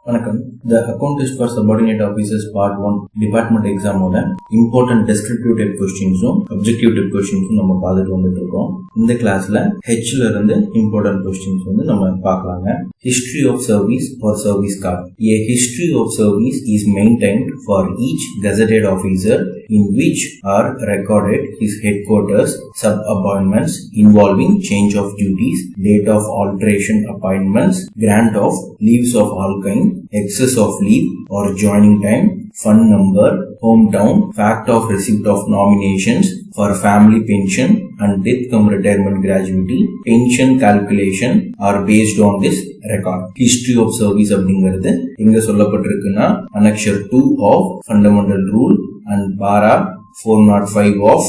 வணக்கம். The account is for subordinate officers part 1 department exam ஓட important descriptive type questions objective type questions நம்ம பார்த்துட்டு வந்துட்டு இருக்கோம். இந்த கிளாஸ்ல Hல இருந்து important questions நம்ம பார்க்கலாங்க. History of service or service card. A history of service is maintained for each gazetted officer in which are recorded his headquarters, sub-appointments involving change of duties, date of alteration appointments, grant of leaves of all kind, excess of leave or joining time, fund number, hometown, fact of receipt of nominations for family pension and death cum retirement gratuity, pension calculation are based on this record. History of service அப்படிங்கிறது இங்க சொல்லப்பட்டிருக்குன்னா annexure 2 of fundamental rule and para 405 of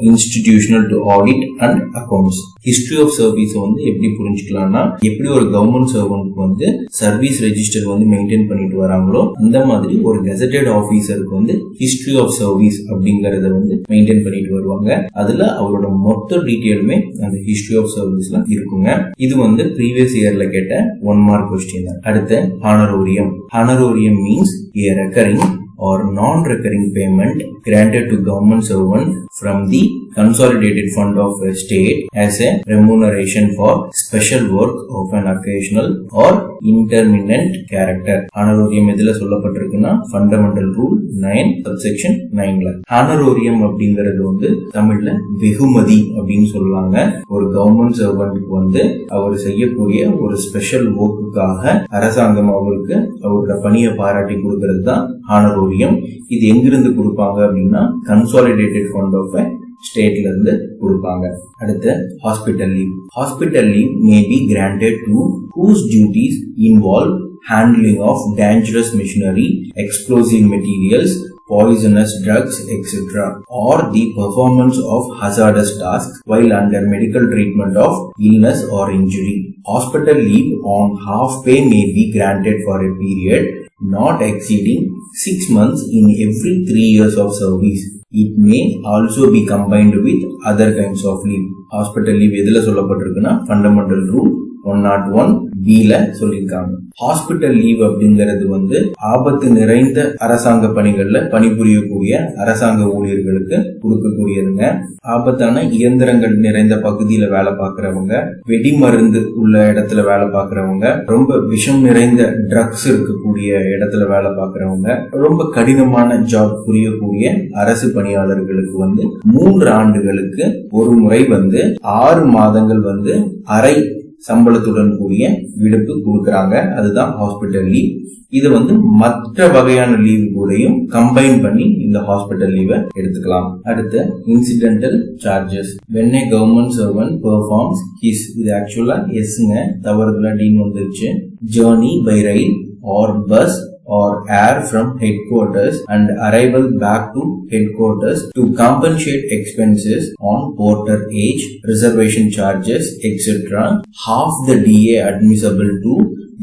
institutional to audit and accounts. History of service எப்படி புரிஞ்சுக்கலாம்னா, எப்படி ஒரு government சர்வன்ட்க்கு service register maintain பண்ணிட்டு வராங்களோ அந்த மாதிரி ஒரு கெசட்டட் ஆபீசருக்கு ஹிஸ்டரி ஆஃப் சர்வீஸ் அப்படிங்கறத மெயின்டைன் பண்ணிட்டு வருவாங்க. அதுல அவரோட மொத்த டீடைலுமே அந்த ஹிஸ்டரி ஆஃப் சர்வீஸ்ல இருக்குங்க. இது ப்ரீவியஸ் இயர்ல கேட்ட 1 மார்க் கொஸ்டின். அடுத்து ஹானரோரியம். ஹானரோரியம் means a recurring or non-recurring payment granted to government servant from the consolidated fund of a state as a remuneration for special work of an occasional or intermittent character. Honorarium எதுல சொல்லப்பட்டிருக்குன்னா fundamental rule 9 subsection 9ல. ஹானரோரியம் அப்படிங்கிறது தமிழ்ல வெகுமதி அப்படின்னு சொல்லுவாங்க. ஒரு government சர்வன்ட்க்கு அவர் செய்யக்கூடிய ஒரு ஸ்பெஷல் ஒர்க்குக்காக அரசாங்கம் அவருக்கு அவரோட பணியை பாராட்டி கொடுக்கிறது தான் ஹானரோரியம். இது எங்கிருந்து கொடுப்பாங்க அப்படின்னா கன்சாலிடேட்டட் ஃபண்ட் ஆஃப் ஸ்டேட்ல இருந்து கொடுப்பாங்க. அடுத்து hospital leave. Hospital leave may be granted to whose duties involve handling of dangerous machinery, explosive materials, poisonous drugs, etc. or the performance of hazardous tasks while under medical treatment of illness or injury. Hospital leave on half pay may be granted for a period not exceeding 6 months in every 3 years of service. It may also be combined with other kinds of leave. Hospital leave எதுல சொல்லப்பட்டிருக்குன்னா fundamental rule 101 B-ல சொல்லியிருக்காங்க. Hospital leave அப்படிங்கிறது ஆபத்து நிறைந்த அரசாங்க பணிகள்ல பணிபுரியக்கூடிய அரசாங்க ஊழியர்களுக்கு கொடுக்கக்கூடியதுங்க. ஆபத்தான இயந்திரங்கள் நிறைந்த பகுதியில வேலை பார்க்கறவங்க, வெடி மருந்து உள்ள இடத்துல வேலை பார்க்கறவங்க, ரொம்ப விஷம் நிறைந்த ட்ரக்ஸ் இருக்கக்கூடிய இடத்துல வேலை பார்க்கறவங்க, ரொம்ப கடினமான ஜாப் புரியக்கூடிய அரசு பணியாளர்களுக்கு 3 ஆண்டுகளுக்கு ஒரு முறை 6 மாதங்கள் அரை சம்பளத்துடன் கூடிய விடுப்பு கொடுக்கறாங்க. அதுதான் ஹாஸ்பிட்டல் லீவ். இது மற்ற வகையான லீவ் கூடயும் கம்பைன் பண்ணி இந்த ஹாஸ்பிட்டல் லீவை எடுத்துக்கலாம். அடுத்து incidental charges. when a government servant performs his, இது ஆக்சுவலா எஸ்ங்க, தவறுதலா டீன் வந்துருச்சு, journey by rail or bus or air from headquarters and arrival back to headquarters to compensate expenses on porter age, reservation charges, etc. half the DA admissible to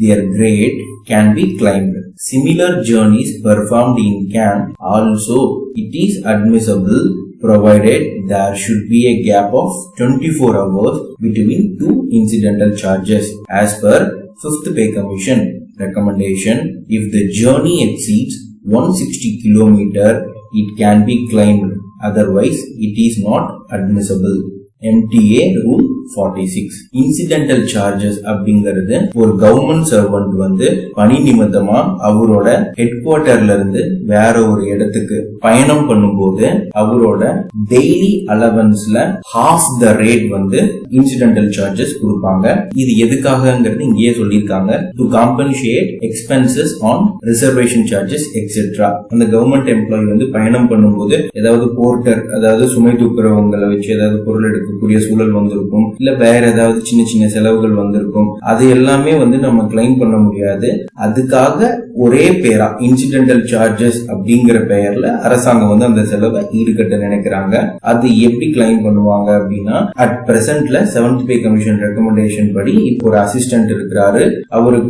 their grade can be claimed. Similar journeys performed in camp also it is admissible provided there should be a gap of 24 hours between 2 incidental charges as per 5th pay commission recommendation. If the journey exceeds 160 km it can be claimed, otherwise it is not admissible. MTA rule 46. Incidental charges அப்படிங்கிறது ஒரு government servant பணி நிமித்தமா அவரோட head குவார்டர்ல இருந்து வேற ஒரு இடத்துக்கு பயணம் பண்ணும்போது அவரோட டெய்லி அலவன்ஸ்ல half the rate incidental charges கொடுப்பாங்க. இது எதுக்காகங்கிறது இங்கேயே சொல்லியிருக்காங்க. To compensate expenses on reservation charges etcetera. அந்த கவர்மெண்ட் எம்ப்ளாயி பயணம் பண்ணும்போது ஏதாவது போர்ட்டர், அதாவது சுமை தூக்குறவங்களை வச்சு ஏதாவது பொருள் எடுக்கக்கூடிய சூழல் வந்திருக்கும், இல்ல வேற ஏதாவது சின்ன சின்ன செலவுகள் வந்திருக்கும். அது எல்லாமே நம்ம கிளைம் பண்ண முடியாது. அதுக்காக ஒரே பேரா இன்சிடென்டல் சார்ஜஸ் அப்படிங்கிற பெயர்ல அரசாங்கம் அந்த செலவை ஈடுகட்ட நினைக்கிறாங்க. அது எப்படி கிளைம் பண்ணுவாங்க அப்படின்னா, அட் பிரசன்ட்ல 7th பே கமிஷன் ரெக்கமெண்டேஷன் படி இப்போ ஒரு அசிஸ்டன்ட் இருக்கிறாரு, அவருக்கு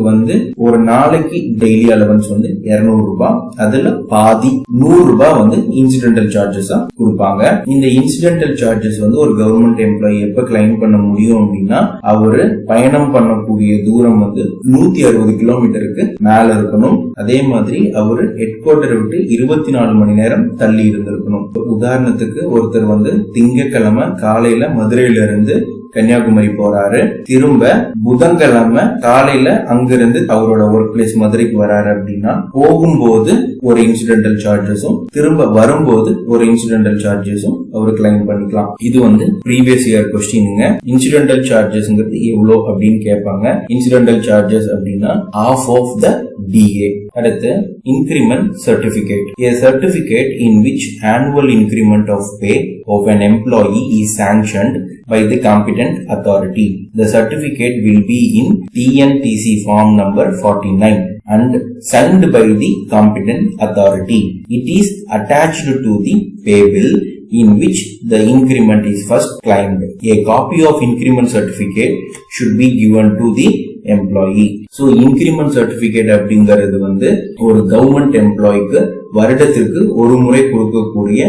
ஒரு நாளைக்கு டெய்லி அலவன்ஸ் 200 ரூபாய், அதுல பாதி 100 ரூபாய் இன்சிடென்டல் சார்ஜஸா கொடுப்பாங்க. இந்த இன்சிடென்டல் சார்ஜஸ் ஒரு கவர்மெண்ட் எம்ப்ளாயி எப்ப கிளைம் பண்ண முடியும் அப்படின்னா அவரு பயணம் பண்ணக்கூடிய தூரம் வந்து 160 கிலோமீட்டருக்கு மேல இருக்கணும். அதே மாதிரி அவரு ஹெட் குவார்டரை விட்டு 24 மணி நேரம் தள்ளி இருந்திருக்கணும். உதாரணத்துக்கு ஒருத்தர் வந்து திங்கட்கிழமை காலையில மதுரையில இருந்து கன்னியாகுமரி போறாரு, திரும்ப புதன்கிழமை காலையில அங்கிருந்து அவரோட ஒர்க் பிளேஸ் மதுரைக்கு வராரு அப்படின்னா போகும்போது ஒரு இன்சிடென்டல் சார்ஜஸும் திரும்ப வரும்போது ஒரு இன்சிடென்டல் சார்ஜஸும் அவர் கிளைம் பண்ணிக்கலாம். இது வந்து ப்ரீவியஸ் இயர் கொஸ்டினுங்க. இன்சிடென்டல் சார்ஜஸ்ங்கிறது எவ்வளோ அப்படின்னு கேட்பாங்க. இன்சிடென்டல் சார்ஜஸ் அப்படின்னா half of the DA. அடுத்து increment certificate. A certificate in which annual increment of pay of an employee is sanctioned by the competent authority. The certificate will be in TNPSC form number 49 and signed by the competent authority. It is attached to the pay bill in which the increment is first claimed. A copy of increment certificate should be given to the employee. So increment certificate அப்படிங்கிறது வந்து ஒரு government எம்ப்ளாய்க்கு வருடத்திற்கு ஒரு முறை கொடுக்கக்கூடிய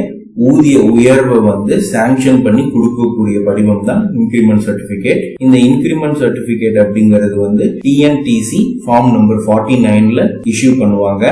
ஊதிய உயர்வை வந்து சாங்ஷன் பண்ணி கொடுக்கக்கூடிய படிவம் தான் இன்கிரிமெண்ட் சர்டிபிகேட். இந்த இன்கிரிமெண்ட் சர்டிபிகேட் அப்படிங்கிறது வந்து TNPSC ஃபார்ம் நம்பர் 49ல இஷ்யூ பண்ணுவாங்க.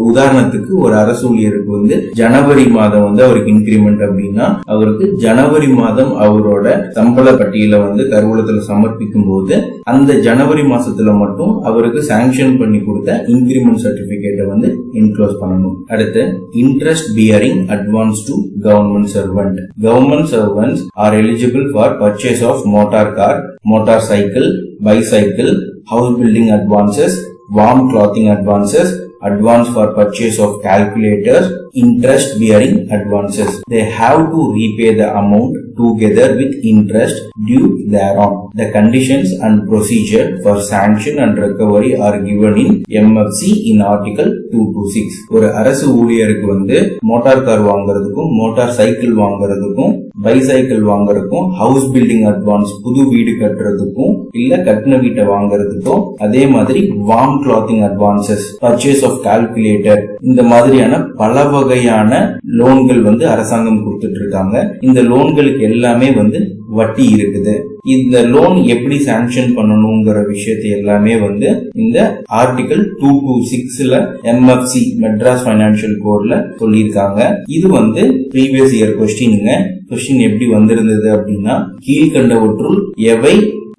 உதாரணத்துக்கு ஒரு அரசு ஊழியருக்கு வந்து ஜனவரி மாதம் வந்து அவருக்கு இன்கிரிமெண்ட் அப்படின்னா அவருக்கு ஜனவரி மாதம் அவரோட சம்பள பட்டியலை வந்து கருவூலத்துல சமர்ப்பிக்கும் போது அந்த ஜனவரி மாசத்துல மட்டும் அவருக்கு சாங்ஷன் பண்ணி கொடுத்த இன்கிரிமெண்ட் சர்டிபிகேட்டை வந்து என்க்ளோஸ் பண்ணணும். அடுத்து interest bearing advance to government servant. Government servants are eligible for purchase of motor car, motorcycle, bicycle, house building advances, warm clothing advances, advance for purchase of calculators, interest bearing advances. They have to repay the amount together with interest due thereon. The conditions and procedure for sanction and recovery are given in MFC in article 226. ஒரு அரசு ஊழியருக்கு வந்து motor car வாங்குறதுக்கும் motorcycle வாங்குறதுக்கும் bicycle வாங்குறதுக்கும் house building advance புது வீடு கட்டுறதுக்கும் இல்ல கட்டின வீட்டை வாங்குறதுக்கும் அதே மாதிரி warm clothing advances purchase of calculator இந்த மாதிரியான பல வகையான லோன்கள் வந்து அரசாங்கம் கொடுத்துட்டு இருக்காங்க. இந்த லோன்களுக்கு எல்லாமே வந்து வட்டி இருக்குது. இந்த லோன் எப்படி சாங்ஷன் பண்ணணுங்கிற விஷயத்தை எல்லாமே வந்து இந்த ஆர்டிகல் 226ல MFC மெட்ராஸ் பைனான்சியல் கோட்ல சொல்லியிருக்காங்க. இது வந்து ப்ரீவியஸ் இயர் கொஸ்டினுங்க. கொஸ்டின் எப்படி வந்திருந்தது அப்படின்னா கீழ்கண்டவற்றுள் எவை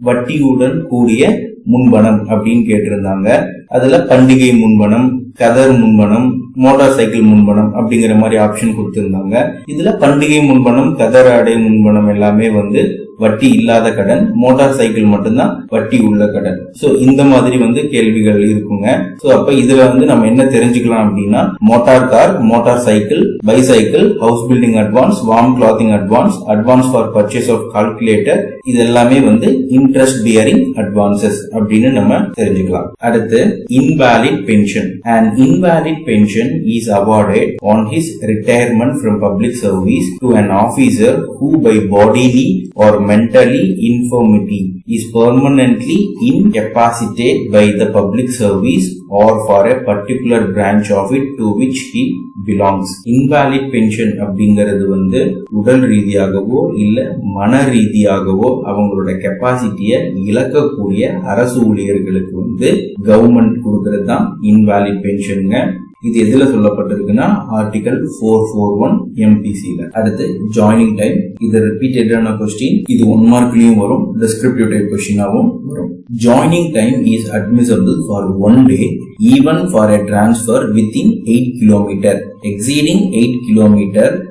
வட்டியுடன் கூடிய முன்பணம் அப்படின்னு கேட்டிருந்தாங்க. அதுல பண்டிகை முன்பணம், கதர் முன்பணம், மோட்டார் சைக்கிள் முன்பணம் அப்படிங்கிற மாதிரி ஆப்ஷன் கொடுத்திருந்தாங்க. இதுல பண்டிகை முன்பணம், கதர் ஆடை முன்பணம் எல்லாமே வந்து வட்டி இல்லாத கடன், மோட்டார் சைக்கிள் மட்டும்தான் வட்டி உள்ள கடன். சோ இந்த மாதிரி வந்து கேள்விகள் இருக்குங்க. சோ அப்ப இதுல வந்து நம்ம என்ன தெரிஞ்சுக்கலாம் அப்படின்னா motor car, motor cycle, bicycle, house building advance, warm clothing advance, advance for purchase of calculator இது எல்லாமே வந்து இன்ட்ரெஸ்ட் பியரிங் அட்வான்சஸ் அப்படின்னு நம்ம தெரிஞ்சுக்கலாம். அடுத்து invalid pension. An invalid pension is awarded on his retirement from public service to an officer who by bodily or mentally infirmity is permanently incapacitated by the public service or for a particular branch of it to which he belongs. Invalid pension அப்படிங்கிறது வந்து உடல் ரீதியாகவோ இல்ல மன ரீதியாகவோ அவங்களோட கெப்பாசிட்டியை இழக்கக்கூடிய அரசு ஊழியர்களுக்கு வந்து கவர்மெண்ட் கொடுக்கறது தான் இன்வாலிட் பென்ஷனுங்க. இது எதுல சொல்லப்பட்டிருக்குன்னா ஆர்டிகல் 441 MPCல. அடுத்து ஜாயினிங் டைம். இது ரிப்பீட்டடான கொஸ்டின். இது 1 மார்க்லயும் வரும், டிஸ்கிரிப்டிவ் டைப் கொஸ்டினாவும் வரும். Joining time is admissible for 1 day even for a transfer within 8 km. Exceeding 8 km,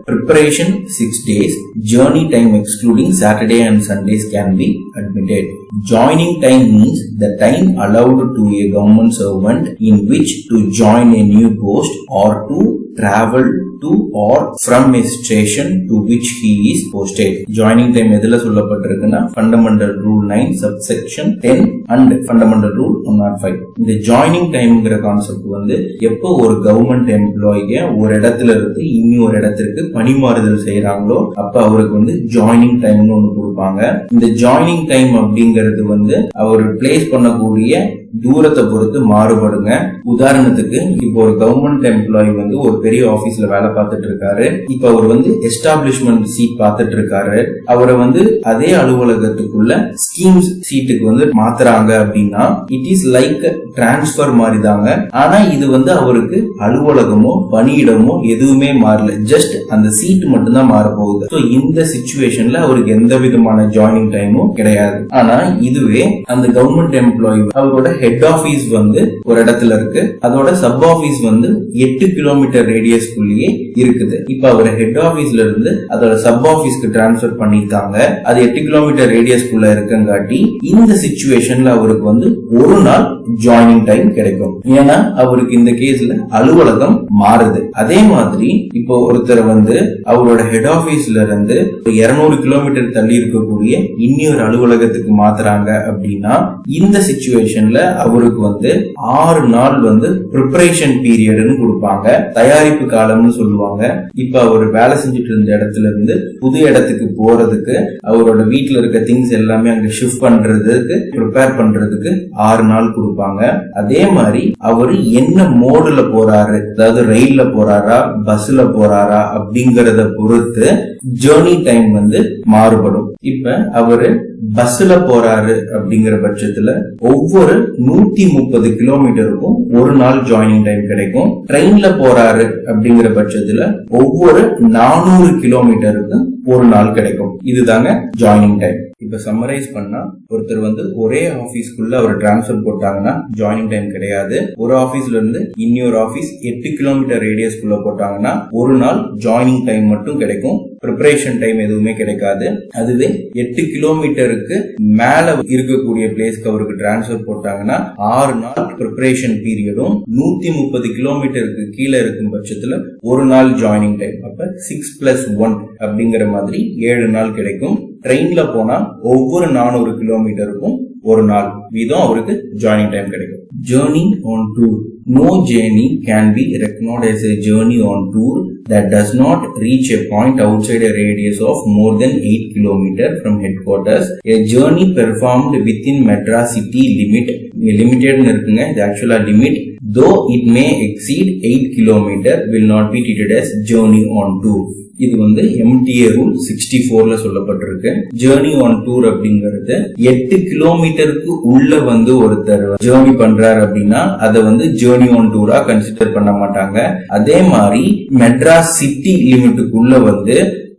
preparation 6 days. Journey time excluding Saturday and Sundays can be admitted. Joining time means the time allowed to a government servant in which to join a new post or to travel to or from a station to which he is posted. Joining time எதுல சொல்லப்பட்டிருக்குன்னா fundamental rule 9 subsection 10 and fundamental rule 105. இந்த joining டைம்ங்கிற concept வந்து எப்போ ஒரு government எம்ப்ளாயிய ஒரு இடத்துல இருந்து இன்னொரு இடத்திற்கு பணிமாறுதல் செய்யறாங்களோ அப்ப அவருக்கு வந்து ஜாயினிங் டைம்னு ஒண்ணு கொடுப்பாங்க. இந்த ஜாயினிங் டைம் அப்படிங்கிறது வந்து அவர் பிளேஸ் பண்ணக்கூடிய தூரத்தை பொறுத்து மாறுபடுங்க. உதாரணத்துக்கு இப்போ ஒரு கவர்மெண்ட் எம்ப்ளாயி வந்து ஒரு பெரிய ஆபீஸ்ல வேலை பார்த்துட்டு இருக்காரு. இப்ப அவர் வந்து எஸ்டாப்ளிஷ்மெண்ட் சீட் பார்த்துட்டு இருக்காரு. அவரை வந்து அதே அலுவலகத்துக்குள்ள ஸ்கீம்ஸ் சீட்டுக்கு வந்து மாத்துறாங்க அப்படின்னா இட் இஸ் லைக் டிரான்ஸ்பர் மாதிரி தாங்க. ஆனா இது வந்து அவருக்கு அலுவலகமோ பணியிடமோ எதுவுமே மாறல, ஜஸ்ட் அந்த சீட் மட்டும் தான் மாற போகுது. ஸோ இந்த சிச்சுவேஷன்ல அவருக்கு எந்த விதமான ஜாயினிங் டைமும் கிடையாது. ஆனா இதுவே அந்த கவர்மெண்ட் எம்ப்ளாயி அவரோட ஹெட் ஆபீஸ் வந்து ஒரு இடத்துல இருக்கு, அதோட சப் ஆபீஸ் வந்து 8 கிலோமீட்டர் ரேடியஸ்குள்ளேயே இருக்குது. இப்ப அவர் ஹெட் ஆபீஸ்ல இருந்து அதோட சப் ஆபீஸ்க்கு டிரான்ஸ்பர் பண்ணிருக்காங்க. அது 8 கிலோமீட்டர் ரேடியஸ்குள்ள இருக்கங்காட்டி இந்த சிச்சுவேஷன்ல அவருக்கு வந்து ஒரு நாள் ஜாயினிங் டைம் கிடைக்கும். ஏன்னா அவருக்கு இந்த கேஸ்ல அலுவலகம் மாறுது. அதே மாதிரி இப்போ ஒருத்தர் வந்து அவரோட ஹெட் ஆபீஸ்ல இருந்து 200 கிலோமீட்டர் தள்ளி இருக்கக்கூடிய இன்னொரு அலுவலகத்துக்கு மாத்துறாங்க அப்படின்னா இந்த சிச்சுவேஷன்ல அவருக்கு வந்து 6 நாள் வந்து ப்ரிப்பரேஷன் பீரியட்னு கொடுப்பாங்க, தயாரிப்பு காலம்னு சொல்லுவாங்க. இப்ப அவர் வேலை செஞ்சுட்டு இருந்த இடத்துல இருந்து புது இடத்துக்கு போறதுக்கு அவரோட வீட்டுல இருக்க திங்ஸ் எல்லாமே அங்க ஷிஃப்ட் பண்றதுக்கு ப்ரிப்பேர் பண்றதுக்கு 6 நாள் கொடுப்பாங்க. அதே மாதிரி அவரு என்ன மோடுல போறாரு, அதாவது ரயில்ல போறாரா பஸ்ல போறாரா அப்படிங்கறத பொறுத்து ஜேர்னி டைம் வந்து மாறுபடும். இப்ப அவரு பஸ்ல போறாரு அப்படிங்கிற பட்சத்துல ஒவ்வொரு 130 கிலோமீட்டருக்கும் ஒரு நாள் ஜாயினிங் டைம் கிடைக்கும். ட்ரெயின்ல போறாரு அப்படிங்கிற பட்சத்துல ஒவ்வொரு 400 கிலோமீட்டருக்கு ஒரு நாள் கிடைக்கும். இதுதாங்க ஜாயினிங் டைம். இப்ப சம்மரைஸ் பண்ணா ஒருத்தர் வந்து ஒரே ஆபீஸ்க்குள்ள அவர் டிரான்ஸ்பர் போட்டாங்கன்னா ஜாயினிங் டைம் கிடையாது. ஒரு ஆபீஸ்ல இருந்து இன்னொரு ஆபீஸ் 8 கிலோமீட்டர் ரேடியஸ்க்குள்ள போட்டாங்கன்னா ஒரு நாள் ஜாயினிங் டைம் மட்டும் கிடைக்கும், ப்ரிப்பரேஷன் டைம் எதுவுமே கிடைக்காது. அதுவே 8 கிலோமீட்டருக்கு மேல இருக்கக்கூடிய பிளேஸ்க்கு அவருக்கு டிரான்ஸ்பர் போட்டாங்கன்னா 6 நாள் ப்ரிப்பரேஷன் பீரியடும், 130 கிலோமீட்டருக்கு கீழே இருக்கும் பட்சத்துல ஒரு நாள் ஜாயினிங் டைம். அப்ப 6+1 அப்படிங்கிற மாதிரி 7 நாள் கிடைக்கும். ட்ரெயின்ல போனா ஒவ்வொரு 400 கிலோமீட்டருக்கும் ஒரு நாள் வீதம் அவருக்கு ஜாயினிங் டைம் கிடைக்கும். Journey on tour. No journey can be reckoned as a journey on tour that does not reach a point outside a radius of more than 8 km from headquarters. A journey performed within Madras city limit, limited இருக்குங்க, இது actual limit, though it may exceed 8 km will not be treated as journey on tour. இது வந்து MTA rule 64ல சொல்லப்பட்டிருக்கு. Journey on tour அப்படிங்கிறது 8 கிலோமீட்டருக்கு உள்ள வந்து ஒருத்தர் ஜேர்னி பண்றாரு அப்படின்னா அதை வந்து ஜேர்னி ஆன் டூரா கன்சிடர் பண்ண மாட்டாங்க. அதே மாதிரி மெட்ராஸ் சிட்டி லிமிட்டுக்குள்ள வந்து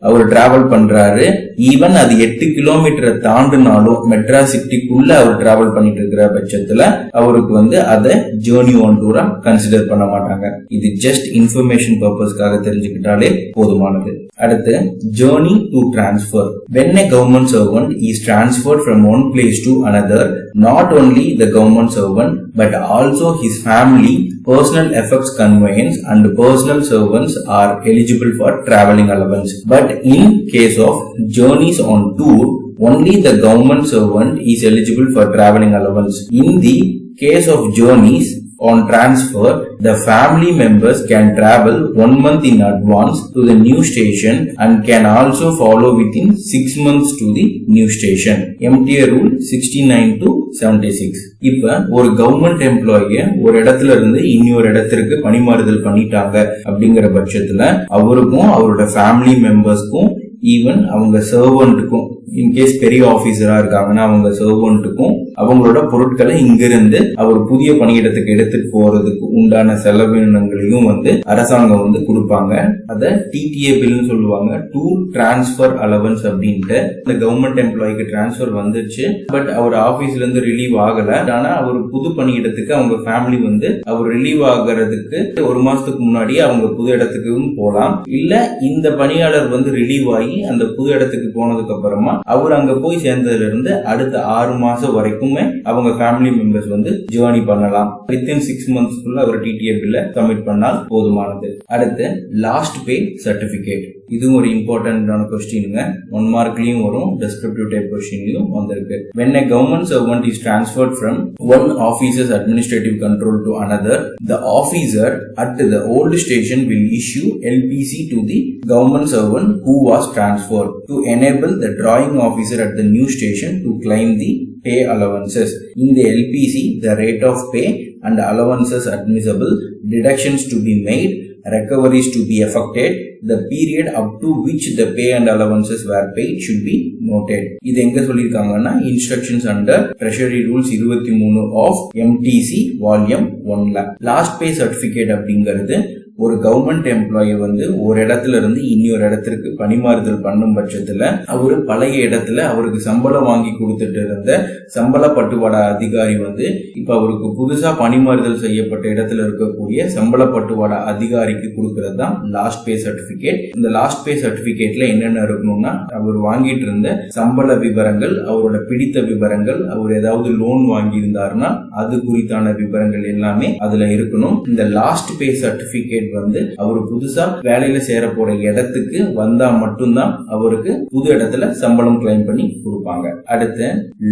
அவர் டிராவல் பண்றாரு, ஈவன் அது 8 கிலோமீட்டரை தாண்டினாலும் மெட்ராஸ் சிட்டிக்குள்ள அவர் டிராவல் பண்ணிட்டு இருக்கிற பட்சத்துல அவருக்கு வந்து அதை ஜேர்னி ஆன் டூரா கன்சிடர் பண்ண மாட்டாங்க. இது ஜஸ்ட் இன்ஃபர்மேஷன் பர்பஸ்க்காக தெரிஞ்சுக்கிட்டாலே போதுமானது. அடுத்து journey to transfer. When a government servant is transferred from one place to another, not only the government servant but also his family, personal effects conveyance and personal servants are eligible for travelling allowance. But in case of journeys on tour, only the government servant is eligible for travelling allowance. In the case of journeys on transfer, the family members can travel 1 month in advance to the new station and can also follow within 6 months to the new station. MTA rule 69 to 76. இப்ப ஒரு government எம்ப்ளாயிய ஒரு இடத்துல இருந்து இன்னொரு இடத்திற்கு பணிமாறுதல் பண்ணிட்டாங்க அப்படிங்கிற பட்சத்துல அவருக்கும் அவரோட ஃபேமிலி மெம்பர்ஸ்க்கும் ஈவன் அவங்க சர்வன்ட்டுக்கும், இன்கேஸ் பெரிய ஆபீசரா இருக்காங்கன்னா அவங்க சர்வன்ட்டுக்கும் அவங்களோட பொருட்களை இங்கிருந்து அவர் புதிய பணியிடத்துக்கு எடுத்துட்டு போறதுக்கு உண்டான செலவினங்களையும் வந்து அரசாங்கம் வந்து கொடுப்பாங்க. அதை டிடிஏ பில்னு சொல்லுவாங்க, டூர் டிரான்ஸ்பர் அலவன்ஸ் அப்படின்ட்டு. இந்த கவர்மெண்ட் எம்ப்ளாய்க்கு டிரான்ஸ்பர் வந்துருச்சு, பட் அவர் ஆபீஸ்ல இருந்து ரிலீவ் ஆகல. ஆனா அவர் புது பணியிடத்துக்கு அவங்க ஃபேமிலி வந்து அவர் ரிலீவ் ஆகிறதுக்கு 1 மாசத்துக்கு முன்னாடியே அவங்க புது இடத்துக்கும் போலாம். இல்ல இந்த பணியாளர் வந்து ரிலீவ் ஆகி அந்த புது இடத்துக்கு போனதுக்கு அப்புறமா அவர் அங்க போய் சேர்ந்ததுல இருந்து அடுத்த 6 மாசம் வரைக்குமே அவங்க ஃபேமிலி மெம்பர்ஸ் வந்து ஜேர்னி பண்ணலாம். வித்தின் 6 மந்த்ஸ்க்குள்ள அவர் டிடிஏ பில்ல சப்மிட் பண்ணால் போதுமானது. அடுத்து லாஸ்ட் பே சர்டிபிகேட். இதுவும் ஒரு இம்பார்ட்டன்டான கொஸ்டினுங்க. 1 மார்க்லயும் வரும், டெஸ்கிரிப்டிவ் டைப் கொஸ்டின்லயும் வந்திருக்கு. When a government servant is transferred from one officer's administrative control to another, the officer at the old station will issue LPC to the government servant who was transferred to enable the drawing drawing officer at the new station to claim the pay allowances. In the LPC, the rate of pay and allowances admissible, deductions to be made, recoveries to be effected, the period up to which the pay and allowances were paid should be noted. இது எங்க சொல்லிருக்காங்கன்னா instructions under treasury rules 23 of MTC volume 1ல last pay certificate அப்படிங்கிறது ஒரு government employee வந்து ஒரு இடத்துல இருந்து இன்னொரு இடத்திற்கு பணிமாறுதல் பண்ணும் பட்சத்துல அவரு பழைய இடத்துல அவருக்கு சம்பளம் வாங்கி கொடுத்துட்டு இருந்த சம்பள பட்டுவாடா அதிகாரி வந்து இப்ப அவருக்கு புதுசா பணிமாறுதல் செய்யப்பட்ட இடத்துல இருக்கக்கூடிய சம்பள பட்டுவாடா அதிகாரிக்கு கொடுக்கறது தான் லாஸ்ட் பே சர்டிபிகேட். இந்த லாஸ்ட் பே சர்டிபிகேட்ல என்னென்ன இருக்கணும்னா அவர் வாங்கிட்டு இருந்த சம்பள விவரங்கள், அவரோட பிடித்த விவரங்கள், அவர் ஏதாவது லோன் வாங்கி இருந்தாருன்னா அது குறித்தான விவரங்கள் எல்லாமே அதுல இருக்கணும். இந்த லாஸ்ட் பே சர்டிபிகேட் வந்து அவர் புதுசா வேலையில சேர போற இடத்துக்கு வந்தா மட்டும்தான் அவருக்கு புது இடத்துல சம்பளம் கிளைம் பண்ணி கொடுப்பாங்க. அடுத்து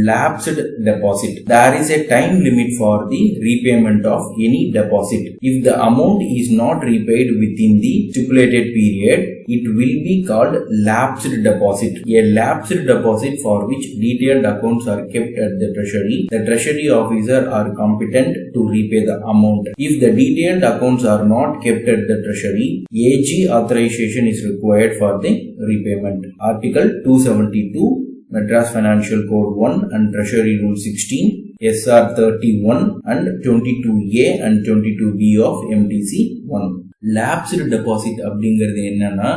lapsed deposit. There is a time limit for the repayment of any deposit. If the amount is not repaid within the stipulated period, it will be called lapsed deposit. A lapsed deposit for which detailed accounts are kept at the treasury officer are competent to repay the amount. If the detailed accounts are not kept at the treasury, AG authorization is required for the repayment. Article 272 Madras Financial Code 1 and Treasury Rule 16, SR 31 and 22A and 22B of MTC 1. லாப்ஸ்டு deposit அப்படிங்கிறது என்னன்னா,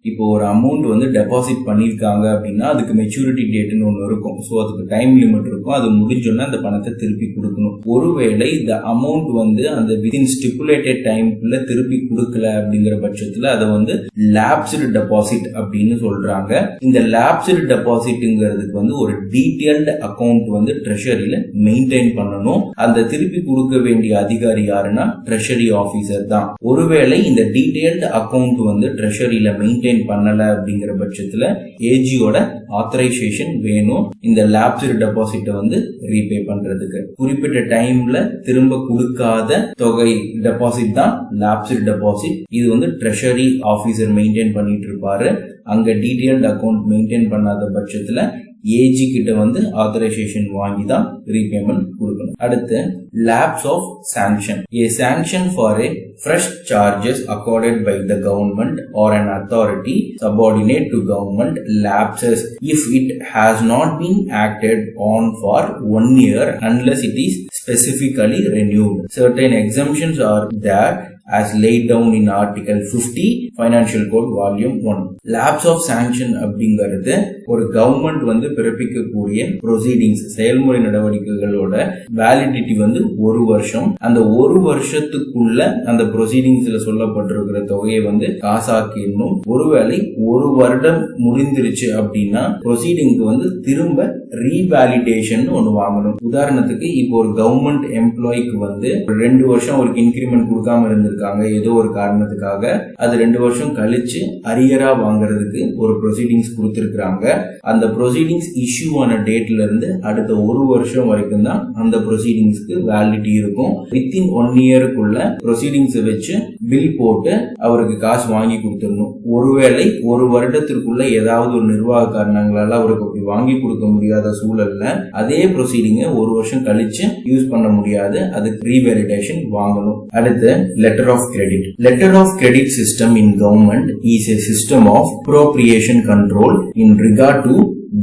இப்போ ஒரு amount வந்து deposit பண்ணியிருக்காங்க அப்படின்னா அதுக்கு maturity டேட்னு ஒன்று இருக்கும். ஸோ அதுக்கு டைம் லிமிட் இருக்கும். அது முடிஞ்சோன்னா அந்த பணத்தை திருப்பி கொடுக்கணும். ஒருவேளை இந்த அமௌண்ட் வந்து அந்த விதின் ஸ்டிப்புலேட்டட் டைம்குள்ள திருப்பி கொடுக்கல அப்படிங்கிற பட்சத்தில் அதை வந்து லாப்ஸ்டு டெபாசிட் அப்படின்னு சொல்றாங்க. இந்த லாப்ஸ்டு டெபாசிட்ங்கிறதுக்கு வந்து ஒரு டீடைல்டு அக்கௌண்ட் வந்து ட்ரெஷரியில மெயின்டைன் பண்ணணும். அந்த திருப்பி கொடுக்க வேண்டிய அதிகாரி யாருன்னா ட்ரெஷரி ஆபீசர் தான். ஒருவேளை இந்த டீடைல்டு அக்கௌண்ட் வந்து ட்ரெஷரியில மெயின்டைன் பண்ணல அப்படிங்கிற பட்சத்துல ஏஜியோட ஆத்தரைசேஷன் வேணும் இந்த லாப்ஸ்டு டெபாசிட்டை வந்து ரீபே பண்றதுக்கு. குறிப்பிட்ட டைம்ல திரும்ப கொடுக்காத தொகை டெபாசிட் தான் லாப்ஸ்டு டெபாசிட். இது வந்து ட்ரெஷரி ஆபீசர் மெயின்டைன் பண்ணிட்டு இருப்பாரு. அங்க டீடைல்டு அக்கௌண்ட் மெயின்டைன் பண்ணாத பட்சத்துல ஏஜி கிட்ட வந்து ஆத்தரைசேஷன் வாங்கி தான் ரீபேமெண்ட் கொடுக்கணும். அடுத்து lapse of sanction. A sanction for a fresh charges accorded by the government or an authority subordinate to government lapses if it has not been acted on for 1 year unless it is specifically renewed. Certain exemptions are there as laid down in Article 50 Financial Code Volume 1. Lapse of sanction அப்படிங்கிறது ஒரு government வந்து பிறப்பிக்கக்கூடிய proceedings, செயல்முறை நடவடிக்கைகளோட validity வந்து 1 வருஷம். அந்த 1 வருஷத்துக்குள்ள அந்த ப்ரொசீடிங்ஸ்ல சொல்லப்பட்டிருக்கிற தொகையை வந்து காசாக்கிடணும். ஒருவேளை 1 வருடம் முடிந்துருச்சு அப்படின்னா ப்ரொசீடிங்க்கு வந்து திரும்ப ரீவேலிடேஷன் ஒன்று வாங்கணும். உதாரணத்துக்கு இப்போ ஒரு கவர்மெண்ட் எம்ப்ளாய்க்கு வந்து 2 வருஷம் அவருக்கு இன்கிரிமெண்ட் கொடுக்காம இருந்திருக்காங்க ஏதோ ஒரு காரணத்துக்காக. அது 2 வருஷம் கழிச்சு அரியரா வாங்குறதுக்கு ஒரு ப்ரொசீடிங்ஸ் கொடுத்திருக்காங்க. அந்த ப்ரொசீடிங்ஸ் இஷ்யூ ஆன டேட்ல இருந்து அடுத்த 1 வருஷம் வரைக்கும் தான் அந்த ப்ரொசீடிங்ஸ்க்கு வேலிடிட்டி இருக்கும். வித்தின் 1 இயருக்குள்ள ப்ரொசீடிங்ஸ் வச்சு பில் போட்டு அவருக்கு காசு வாங்கி கொடுத்துடணும். ஒருவேளை 1 வருடத்திற்குள்ள ஏதாவது ஒரு நிர்வாக காரணங்களால அவருக்கு அப்படி வாங்கி கொடுக்க முடியாத சூழல்ல அதே ப்ரொசீடிங்க 1 வருஷம் கழிச்சு யூஸ் பண்ண முடியாது. அதுக்கு ரீவேலிடேஷன் வாங்கணும். அடுத்து letter of credit. Letter of credit system in government is a system of appropriation control in regard to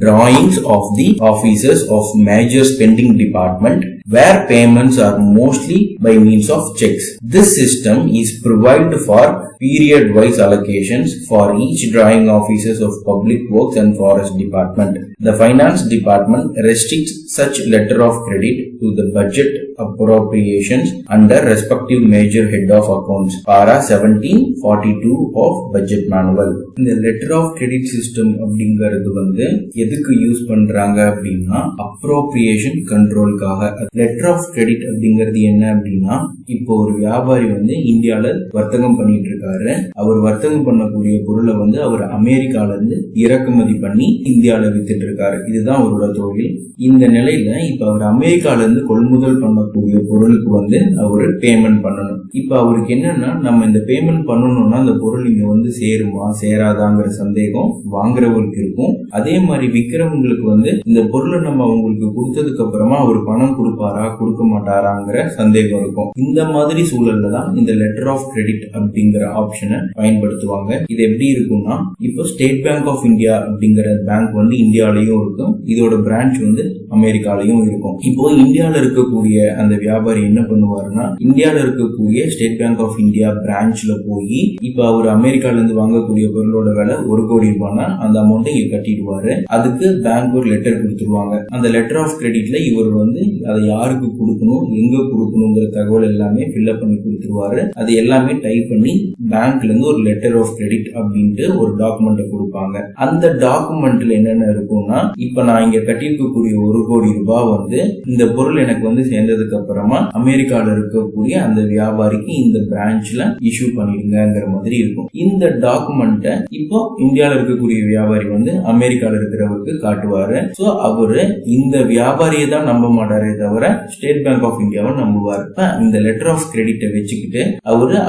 drawings of the offices of major spending department where payments are mostly by means of checks. This system is provided for period-wise allocations for each drawing offices of public works and forest department. The finance department restricts such letter of credit to the budget appropriations under respective major head of accounts. Para 1742 of budget manual. இந்த letter of credit system அப்படிங்கிறது வந்து எதுக்கு use பண்றாங்க அப்படின்னா appropriation கண்ட்ரோலுக்காக. Letter of credit அப்படிங்கிறது என்ன அப்படின்னா, இப்போ ஒரு வியாபாரி வந்து இந்தியால வர்த்தகம் பண்ணிட்டு இருக்காரு. அவர் வர்த்தகம் பண்ணக்கூடிய பொருளை வந்து அவர் அமெரிக்கால இருந்து இறக்குமதி பண்ணி இந்தியால வித்துட்டு இருக்காரு. இதுதான் அவரோட தொழில். இந்த நிலையில இப்ப அவர் அமெரிக்கால இருந்து கொள்முதல் பண்ணக்கூடிய பொருளுக்கு வந்து அவரு பேமெண்ட் பண்ணணும். இப்ப அவருக்கு என்னன்னா, நம்ம இந்த பேமெண்ட் பண்ணணும்னா அந்த பொருள் இங்க வந்து சேருமா சேராதாங்கிற சந்தேகம் வாங்குறவருக்கு இருக்கும். அதே மாதிரி விக்கிறவங்களுக்கு வந்து இந்த பொருளை நம்ம அவங்களுக்கு கொடுத்ததுக்கு அப்புறமா அவர் பணம் கொடுப்பாரா கொடுக்க மாட்டாராங்கிற சந்தேகம் இருக்கும். இந்த மாதிரி சூழல்ல தான் இந்த லெட்டர் ஆஃப் கிரெடிட் அப்படிங்கிற ஆப்ஷனை பயன்படுத்துவாங்க. இது எப்படி இருக்கும்னா, இப்போ ஸ்டேட் பேங்க் ஆஃப் இந்தியா அப்படிங்கிற பேங்க் வந்து இந்தியாலயும் இருக்கும், இதோட பிரான்ச் வந்து அமெரிக்காலையும் இருக்கும். இப்போ இந்தியால இருக்கக்கூடிய அந்த வியாபாரி என்ன பண்ணுவாருன்னா, இந்தியால இருக்கக்கூடிய ஸ்டேட் பேங்க் ஆஃப் இந்தியா பிரான்ச்ல போய் இப்ப அவர் அமெரிக்கால இருந்து வாங்கக்கூடிய பொருளோட விலை 1 கோடி ரூபாய்னா அந்த அமௌண்ட் இங்க கட்டிடுவாரு. அதுக்கு பேங்க் ஒரு லெட்டர் கொடுத்துருவாங்க. அந்த லெட்டர் ஆஃப் கிரெடிட்ல இவர் வந்து அதை யாருக்கு கொடுக்கணும், எங்க கொடுக்கணுங்கிற தகவல் எல்லாமே ஃபில்அப் பண்ணி கொடுத்துருவாரு. அது எல்லாமே டைப் பண்ணி பேங்க்ல இருந்து ஒரு லெட்டர் ஆஃப் கிரெடிட் அப்படின்ட்டு ஒரு டாக்குமெண்ட் கொடுப்பாங்க. அந்த டாக்குமெண்ட்ல என்னென்ன இருக்கும்னா, இப்ப நான் இங்க கட்டியிருக்கக்கூடிய 1 கோடி ரூபாய் வந்து இந்த பொருள் எனக்கு வந்து சேர்ந்ததுக்கு அப்புறமா அமெரிக்கால இருக்கக்கூடிய அந்த வியாபாரிக்கு இந்த பிரான்ச்ல இஷ்யூ பண்ணிடுங்கிற மாதிரி இருக்கும். இந்த டாக்குமெண்ட்டை இப்போ இந்தியால இருக்கக்கூடிய வியாபாரி வந்து அமெரிக்கால இருக்கிறவருக்கு காட்டுவாரு. சோ அவரு இந்த வியாபாரியை தான் நம்ப மாட்டாரே தவிர ஸ்டேட் பேங்க் ஆஃப் இந்தியாவை நம்புவார். இந்த லெட்டர் ஆஃப் கிரெடிட்டை வச்சுக்கிட்டு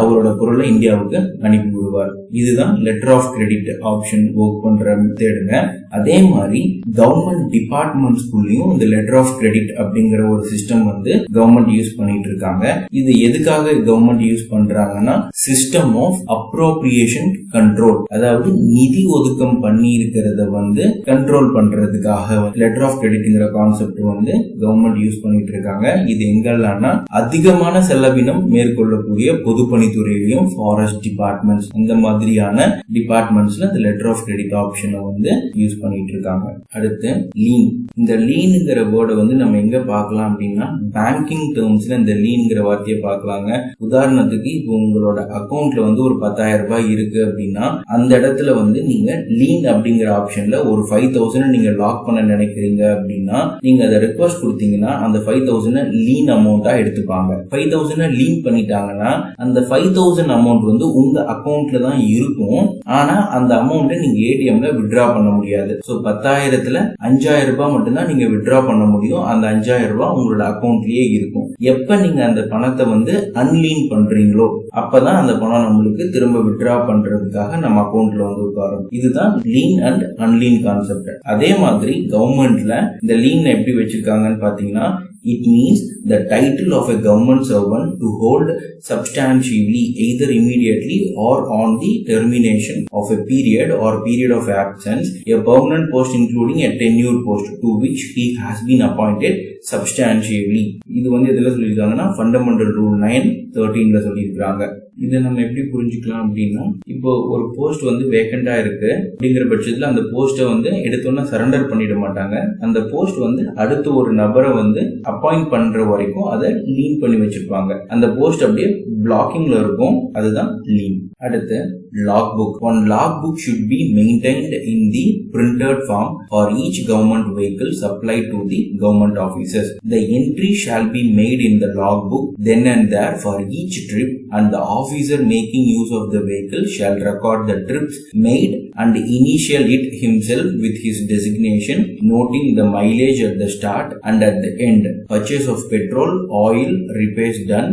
அவரோட பொருளை இந்தியாவுக்கு அனுப்பி விடுவார். இதுதான் letter of credit option work பண்ற மெத்தடுங்க. அதே மாதிரி கவர்மெண்ட் டிபார்ட்மெண்ட்ஸ்குள்ளயும் இந்த லெட்டர் ஆஃப் கிரெடிட் அப்படிங்கிற ஒரு சிஸ்டம் வந்து கவர்மெண்ட் யூஸ் பண்ணிட்டு இருக்காங்க. இது எதுக்காக கவர்மெண்ட் யூஸ் பண்றாங்கன்னா, சிஸ்டம் ஆஃப் அப்ரோப்ரியேஷன் கண்ட்ரோல், அதாவது நிதி ஒதுக்கம் பண்ணி இருக்கிறத வந்து கண்ட்ரோல் பண்றதுக்காக லெட்டர் ஆஃப் கிரெடிட்ங்கிற கான்செப்ட் வந்து கவர்மெண்ட் யூஸ் பண்ணிட்டு இருக்காங்க. இது எங்கெல்லாம்னா, அதிகமான செலவினம் மேற்கொள்ளக்கூடிய பொதுப்பணித்துறையிலையும் ஃபாரஸ்ட் டிபார்ட்மெண்ட்ஸ் இந்த மாதிரியான டிபார்ட்மெண்ட்ஸ்ல இந்த லெட்டர் ஆஃப் கிரெடிட் ஆப்ஷனை வந்து யூஸ் பண்ணிட்டு இருக்காங்க. அடுத்து லீன். இந்த லீனுங்கிற வேர்டை வந்து நம்ம எங்க பார்க்கலாம் அப்படின்னா, பேங்கிங் டேர்ம்ஸ்ல இந்த லீன்ங்கிற வார்த்தையை பார்க்கலாங்க. உதாரணத்துக்கு இப்போ உங்களோட அக்கௌண்ட்ல வந்து ஒரு 10,000 ரூபாய் இருக்கு அப்படின்னா, அந்த இடத்துல வந்து நீங்க லீன் அப்படிங்கிற ஆப்ஷன்ல ஒரு 5,000 நீங்க லாக் பண்ண நினைக்கிறீங்க அப்படின்னா, நீங்க அதை ரெக்வஸ்ட் கொடுத்தீங்கன்னா அந்த 5,000 லீன் அமௌண்டா எடுத்துப்பாங்க. 5,000 லீன் பண்ணிட்டாங்கன்னா அந்த 5,000 அமௌண்ட் வந்து உங்க அக்கௌண்ட்ல தான் இருக்கும். ஆனா அந்த அமௌண்ட்டை நீங்க ஏடிஎம்ல வித்ட்ரா பண்ண முடியாது. சோ 10,000த்துல 5,000 ரூபாய் மட்டும்தான் நீங்க வித்ட்ரா பண்ண முடியும். அந்த 5,000 ரூபாய் உங்களோட அக்கௌண்ட்லயே இருக்கும். எப்ப நீங்க அந்த பணத்தை வந்து அன்லீன் பண்றீங்களோ அப்பதான் அந்த பணம் நம்மளுக்கு திரும்ப வித்ட்ரா பண்றதுக்காக நம்ம அக்கௌண்ட்ல வந்து உட்காரும். இதுதான் லீன் அண்ட் அன்லீன் கான்செப்ட். அதே மாதிரி கவர்மெண்ட்ல இந்த லீன் எப்படி வச்சிருக்காங்கன்னு பாத்தீங்கன்னா, it means the title of a government servant to hold substantially either immediately or on the termination of a period or period of absence a permanent post including a tenure post to which he has been appointed substantially. இது வந்து எதுல சொல்லியிருக்காங்கன்னா, fundamental rule 9(13) சொல்லியிருக்காங்க. இதை நம்ம எப்படி புரிஞ்சுக்கலாம் அப்படின்னா, இப்போ ஒரு போஸ்ட் வந்து வேக்கண்டா இருக்கு அப்படிங்கிற பட்சத்துல அந்த போஸ்ட்டை வந்து எடுத்தோன்னா சரண்டர் பண்ணிட மாட்டாங்க. அந்த போஸ்ட் வந்து அடுத்த ஒரு நபரை வந்து அப்பாயிண்ட் பண்ற வரைக்கும் அதை லீன் பண்ணி வச்சிருப்பாங்க. அந்த போஸ்ட் அப்படியே பிளாக்கிங்ல இருக்கும். அதுதான் லீன். அடுத்து log book. One log book should be maintained in the printed form for each government vehicle supplied to the government offices. The entry shall be made in the log book then and there for each trip, and the officer making use of the vehicle shall record the trips made and initial it himself with his designation, noting the mileage at the start and at the end, purchase of petrol, oil, repairs done,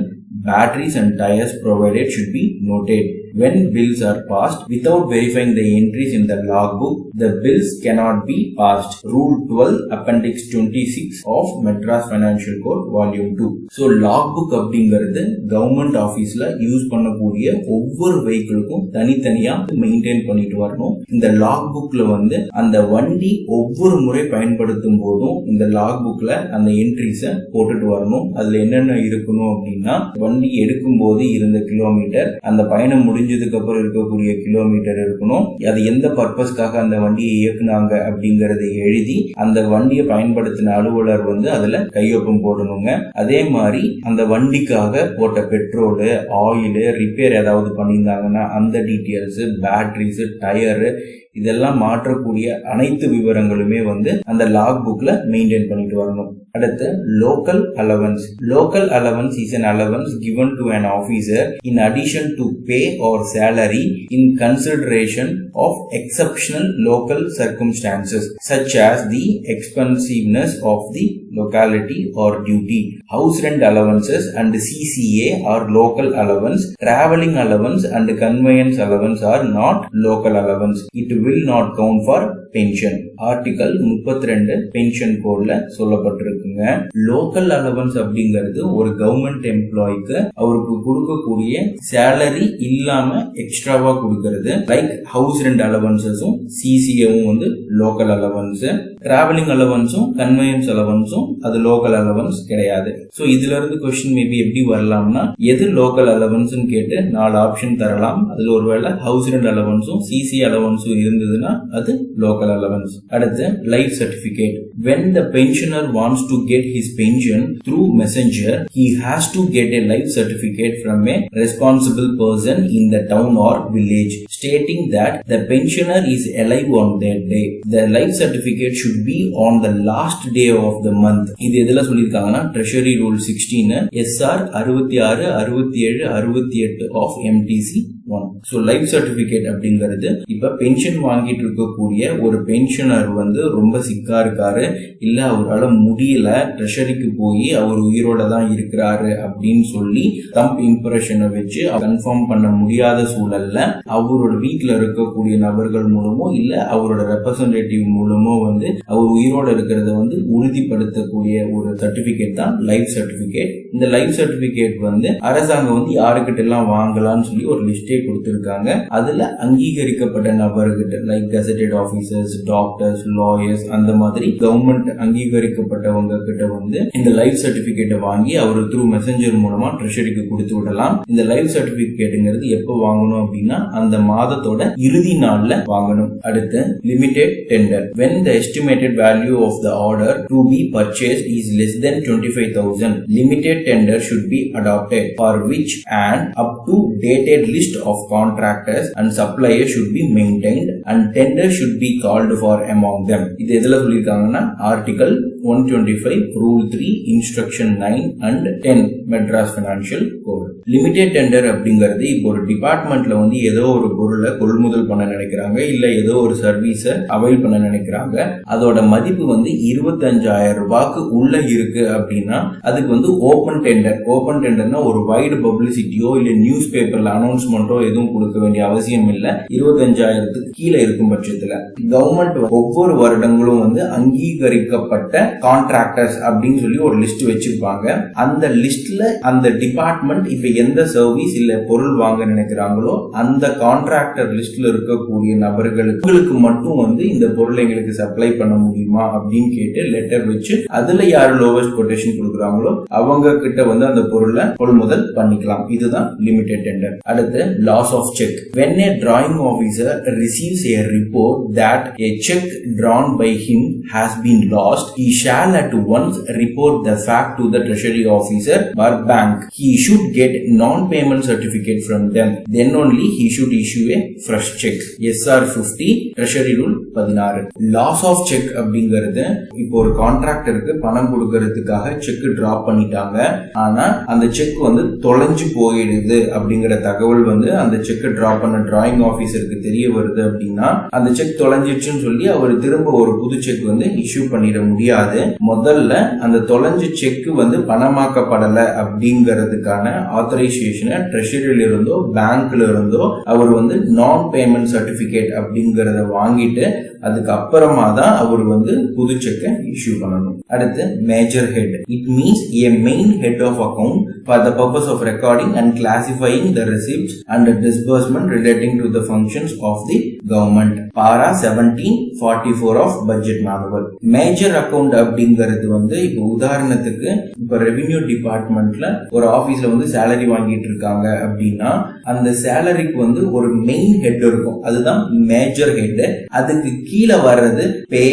batteries and tires provided should be noted. When bills are passed without verifying the entries in the logbook, the bills cannot be passed. Rule 12 Appendix 26 of Madras Financial Code Volume 2. So logbook அப்படிங்கிறது government ஆபீஸ்ல use பண்ணக்கூடிய ஒவ்வொரு வெஹிக்கிளுக்கும் தனித்தனியா maintain பண்ணிட்டு வரணும். இந்த லாக்புக்ல வந்து அந்த வண்டி ஒவ்வொரு முறை பயன்படுத்தும் போதும் இந்த லாக்புக்ல அந்த என்ட்ரிஸை போட்டுட்டு வரணும். அதுல என்னென்ன இருக்கணும் அப்படின்னா, வண்டி எடுக்கும் போது இருந்த கிலோமீட்டர், அந்த பயணம் முடிஞ்சதுக்கு அப்புறம் இருக்கக்கூடிய கிலோமீட்டர் இருக்கணும். அது எந்த பர்பஸ்க்காக அந்த வண்டியை இயக்குனாங்க அப்படிங்கறதை எழுதி அந்த வண்டியை பயன்படுத்தின அலுவலர் வந்து அதுல கையொப்பம் போடணுங்க. அதே மாதிரி அந்த வண்டிக்காக போட்ட பெட்ரோலு, ஆயிலு, ரிப்பேர் ஏதாவது பண்ணியிருந்தாங்கன்னா அந்த டீட்டெயில்ஸ், பேட்டரிஸ், டயரு, இதெல்லாம் மாற்றக்கூடிய அனைத்து விவரங்களுமே வந்து அந்த லாக் புக்ல மெயின்டைன் பண்ணிட்டு வரணும். அடுத்து local allowance. Local allowance is an allowance given to an officer in addition to pay or salary in consideration of exceptional local circumstances such as the expensiveness of the locality or duty. House rent allowances and CCA are local allowance. Traveling allowance and conveyance allowance are not local allowance. It will not count for pension. Article 32 pension கோட்ல சொல்லப்பட்டிருக்குங்க. Local allowance அப்படிங்கிறது ஒரு government எம்ப்ளாய்க்கு அவருக்கு கொடுக்கக்கூடிய salary இல்லாம எக்ஸ்ட்ராவா கொடுக்கறது. Like house rent அலவன்சஸும் சிசிஏவும் வந்து லோக்கல் அலவன்ஸ். டிராவலிங் அலவன்ஸும் கன்வெயன்ஸ் அலவன்ஸும் அது லோக்கல் அலவன்ஸ் கிடையாது. சோ இதுல இருந்து क्वेश्चन மேபி எப்படி வரலாம்னா எது லோக்கல் அலவன்ஸ் கேட்டு 4 ஆப்ஷன் தரலாம். அதுல ஒருவேளை ஹவுஸ் ரெண்ட் அலவன்ஸும் சிசி அலவன்ஸும் இருந்ததுன்னா அது லோக்கல் அலவன்ஸ். அடுத்து life certificate. When the pensioner wants to get his pension through messenger, he has to get a life certificate from a responsible person in the town or village stating that the pensioner is alive on that day. The life certificate should be on the last day of the month. இது எதுல சொல்லிருக்காங்கன்னா Treasury Rule 16 SR 66 67 68 of MTC 1. So life certificate அப்படிங்கிறது இப்ப pension வாங்கிட்டு இருக்கக்கூடிய ஒரு pensioner வந்து ரொம்ப சிக்கா இருக்காரு, இல்ல அவரால முடியல, ட்ரெஷரிக்கு போய் அவர் உயிரோட தான் இருக்கிறாரு அப்படின்னு சொல்லி தம்ப் இம்ப்ரெஷனை வச்சு கன்ஃபார்ம் பண்ண முடியாத சூழல்ல அவரோட வீட்டுல இருக்கக்கூடிய நபர்கள் மூலமோ இல்ல அவரோட ரெப்ரசன்டேட்டிவ் மூலமோ வந்து அவர் உயிரோட இருக்கிறத வந்து உறுதிப்படுத்தக்கூடிய ஒரு சர்டிபிகேட் தான் லைஃப் சர்டிபிகேட். இந்த லைஃப் சர்டிபிகேட் வந்து அரசாங்கம் வந்து யாருக்கிட்ட எல்லாம் வாங்கலாம்னு சொல்லி ஒரு லிஸ்டே கொடுத்திருக்காங்க. அதுல அங்கீகரிக்கப்பட்ட நபர்கிட்ட like gazetted officers, doctors, lawyers, அந்த மாதிரி கவர்மெண்ட் அங்கீகரிக்கப்பட்டவங்க கிட்ட வந்து இந்த லைஃப் சர்டிபிகேட்டை வாங்கி அவர் த்ரூ மெசஞ்சர் மூலமா ட்ரெஷரிக்கு கொடுத்து விடலாம். இந்த லைஃப் சர்டிபிகேட்ங்கிறது எப்ப வாங்கணும் அப்படின்னா அந்த மாதத்தோட இறுதி நாள்ல வாங்கணும். அடுத்து limited tender. When the estimated value of the order to be purchased is less than 25,000, limited tender should be adopted, for which an up to dated list of contractors and suppliers should be maintained and tender should be called for among them. இது எதுல சொல்லிருக்காங்கன்னா article 125 rule 3 instruction 9 and 10 Madras financial code. Limited tender அப்படிங்கிறது இப்போ ஒரு டிபார்ட்மெண்ட்ல வந்து ஏதோ ஒரு பொருளை கொள்முதல் பண்ண நினைக்கிறாங்க, இல்ல ஏதோ ஒரு சர்வீஸை அவைல் பண்ண நினைக்கிறாங்க, அதோட மதிப்பு வந்து 25,000 ரூபாய்க்கு உள்ள இருக்கு அப்படின்னா அதுக்கு வந்து ஓபன் டெண்டர். ஓபன் டெண்டர்னா ஒரு வைடு பப்ளிசிட்டியோ இல்ல நியூஸ் பேப்பர்ல அனௌன்ஸ்மெண்டோ எதுவும் கொடுக்க வேண்டிய அவசியம் இல்ல. 25,000க்கு கீழே இருக்கும் பட்சத்துல கவர்மெண்ட் ஒவ்வொரு வருடங்களும் வந்து அங்கீகரிக்கப்பட்ட கான்ட்ராக்டர்ஸ் அப்படின்னு சொல்லி ஒரு லிஸ்ட் வச்சிருப்பாங்க. அந்த லிஸ்ட்ல அந்த டிபார்ட்மெண்ட் இப்ப எந்த சர்வீஸ் இல்ல பொருள் வாங்க நினைக்கிறாங்களோ அந்த கான்ட்ராக்டர் லிஸ்ட்ல இருக்கக்கூடிய நபர்களுக்கு மட்டும் வந்து இந்த பொருளை எங்களுக்கு சப்ளை பண்ண முடியுமா அப்படின்னு கேட்டு லெட்டர் வச்சு அதுல யாரு லோவஸ்ட் கொட்டேஷன் கொடுக்குறாங்களோ அவங்க கிட்ட வந்து அந்த பொருளை கொள்முதல் பண்ணிக்கலாம். இதுதான் லிமிடெட் டெண்டர். அடுத்து loss of cheque. When a drawing officer receives a report that a check drawn by him has been lost, he shall at once report the fact to the treasury officer or bank. He should get non-payment certificate from them. Then only he should issue a fresh check. SR 50 Treasury Rule 16. Loss of check அப்படிங்கிறது இப்போ ஒரு கான்ட்ராக்டருக்கு பணம் கொடுக்கறதுக்காக check drop பண்ணிட்டாங்க, ஆனா அந்த check வந்து தொலைஞ்சு போயிடுது அப்படிங்கிற தகவல் வந்து அந்த செக் டிராப் பண்ண டிராயிங் ஆபீசருக்கு தெரிய வருது அப்படின்னா அந்த செக் தொலைஞ்சிடுச்சுன்னு சொல்லி அவர் திரும்ப ஒரு புது செக் வந்து இஷ்யூ பண்ணிட முடியாது. முதல்ல அந்த தொலைஞ்ச செக் வந்து பணமாக்கப்படல அப்படிங்கிறதுக்கான ஆத்தரைசேஷனை ட்ரெஷரியில இருந்தோ பேங்க்ல இருந்தோ அவர் வந்து நான் பேமெண்ட் சர்டிபிகேட் அப்படிங்கறத வாங்கிட்டு அதுக்கு அப்புறமா தான் அவர் வந்து புது செக்கை இஷ்யூ பண்ணணும். அடுத்து major head. It means a main head of account for the purpose of recording and classifying the receipts and disbursement relating to the functions of the government. Para 1744 of budget manual. Major account அப்படிங்கிறது வந்து இப்போ உதாரணத்துக்கு இப்ப revenue டிபார்ட்மெண்ட்ல ஒரு ஆபீஸ்ல வந்து salary வாங்கிட்டு இருக்காங்க அப்படின்னா அந்த சேலரிக்கு வந்து ஒரு மெயின் ஹெட் இருக்கும், அதுதான் மேஜர் ஹெட். அதுக்கு கீழே வர்றது pay,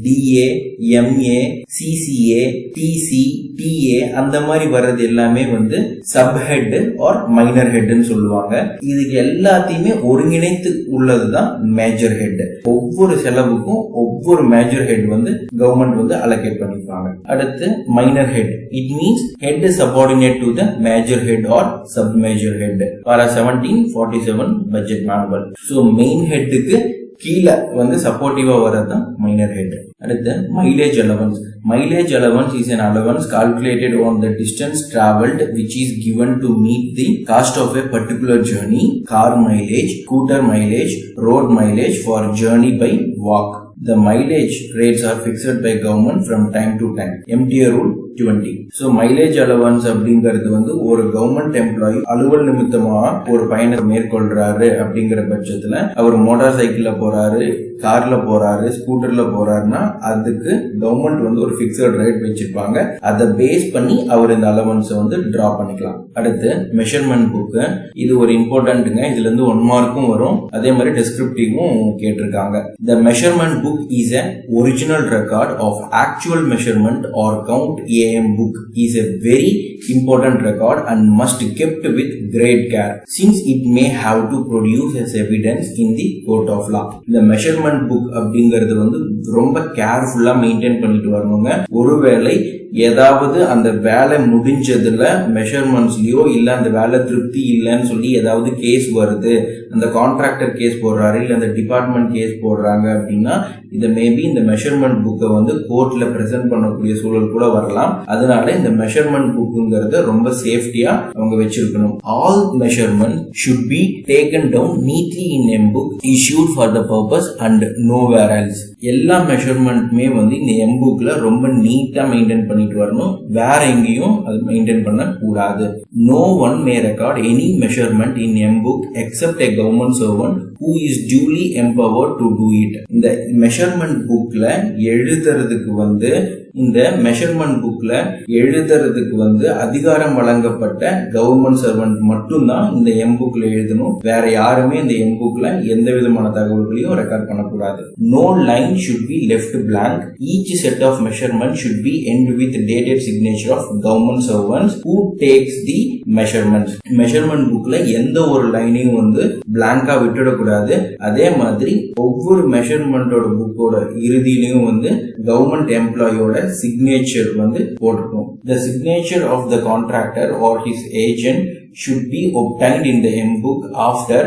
DA, MA, CCA, DC, DA அந்த மாதிரி வர்றது எல்லாமே வந்து சப் ஹெட் ஆர் மைனர் ஹெட்னு சொல்லுவாங்க. இதுக்கு எல்லாத்தையுமே ஒருங்கிணைத்து உள்ளதுதான் மேஜர் ஹெட். ஒவ்வொரு செலவுக்கும் ஒவ்வொரு மேஜர் ஹெட் வந்து கவர்மெண்ட் வந்து அலோகேட் பண்ணிருப்பாங்க. அடுத்து minor head. It means head subordinate to the major head or sub major head. Para 1747 budget manual. So main ஹெட்டுக்கு கீழே வந்து சப்போர்ட்டிவா வரதான் மைனர் ஹெட். அடுத்து mileage allowance. Mileage allowance is an allowance calculated on the distance travelled which is given to meet the cost of a particular journey, car mileage, scooter mileage, road mileage for journey by walk. The mileage rates are fixed by government from time to time. MTA rule 20. So mileage allowance அப்படிங்கிறது வந்து ஒரு government employee அலுவல் நிமித்தமா ஒரு பயணம் மேற்கொள்றாரு அப்படிங்கிற பட்சத்துல அவர் motor சைக்கிள்ல போறாரு, கார்ல போறாரு, ஸ்கூட்டர்ல போறாருன்னா அதுக்கு கவர்மெண்ட் வந்து ஒரு பிக்சட் ரேட் வச்சிருப்பாங்க. அதை பேஸ் பண்ணி அவர் இந்த அலவன்ஸ் வந்து டிரா பண்ணிக்கலாம். அடுத்து மெஷர்மெண்ட் புக். இது ஒரு இம்பார்ட்டன்ட்ங்க. இதுல இருந்து 1 மார்க்கும் வரும். அதே மாதிரி டெஸ்கிரிப்டிவும் கேட்டிருக்காங்க. The measurement book is an original record of actual measurement or count. AM book is a very important record and must kept with great care since it may have to produce as evidence in the court of law. The measurement book அப்படிங்கிறது வந்து ரொம்ப கேர்ஃபுல்லா maintain பண்ணிட்டு வரணுங்க. ஒருவேளை ஏதாவது அந்த வேலை முடிஞ்சதுல மெஷர்மெண்ட்ஸ்லயோ இல்ல அந்த வேலை திருப்தி இல்லைன்னு சொல்லி ஏதாவது கேஸ் வருது, அந்த கான்ட்ராக்டர் கேஸ் போடுறாரு இல்ல அந்த டிபார்ட்மெண்ட் கேஸ் போடுறாங்க அப்படின்னா இதை மேபி இந்த மெஷர்மெண்ட் புக்கை வந்து கோர்ட்ல பிரசன்ட் பண்ணக்கூடிய சூழல் கூட வரலாம். அதனால இந்த மெஷர்மெண்ட் புக்குங்கிறத ரொம்ப சேஃப்டியா அவங்க வச்சிருக்கணும். All measurement should be taken down neatly in M book issued for the purpose and nowhere else. எல்லா மெஷர்மெண்ட்டுமே வந்து இந்த எம் புக்ல ரொம்ப நீட்டா மெயின்டைன் பண்ணிட்டு வரணும். வேற எங்கேயும் அது மெயின்டைன் பண்ண கூடாது. No one may record any measurement in M book except a government servant who is duly empowered to do it. இந்த மெஷர்மெண்ட் புக்ல எழுதுறதுக்கு வந்து அதிகாரம் வழங்கப்பட்ட கவர்மெண்ட் சர்வன்ட் மட்டும்தான் இந்த எம் புக்ல எழுதணும். வேற யாருமே இந்த எம் புக்ல எந்த விதமான தகவல்களையும் ரெக்கார்ட் பண்ணக்கூடாது. No line should be left blank. Each set of measurement should be end with dated signature of government servants who takes the measurements. Measurement புக்ல எந்த ஒரு லைனையும் வந்து பிளாங்கா விட்டுடக்கூடாது. அதே மாதிரி ஒவ்வொரு மெஷர்மெண்டோட புக்கோட இறுதியிலையும் வந்து கவர்மெண்ட் எம்ப்ளாயோட signature வந்து போட்டுக்கும். The signature of the contractor or his agent should be obtained in the M book after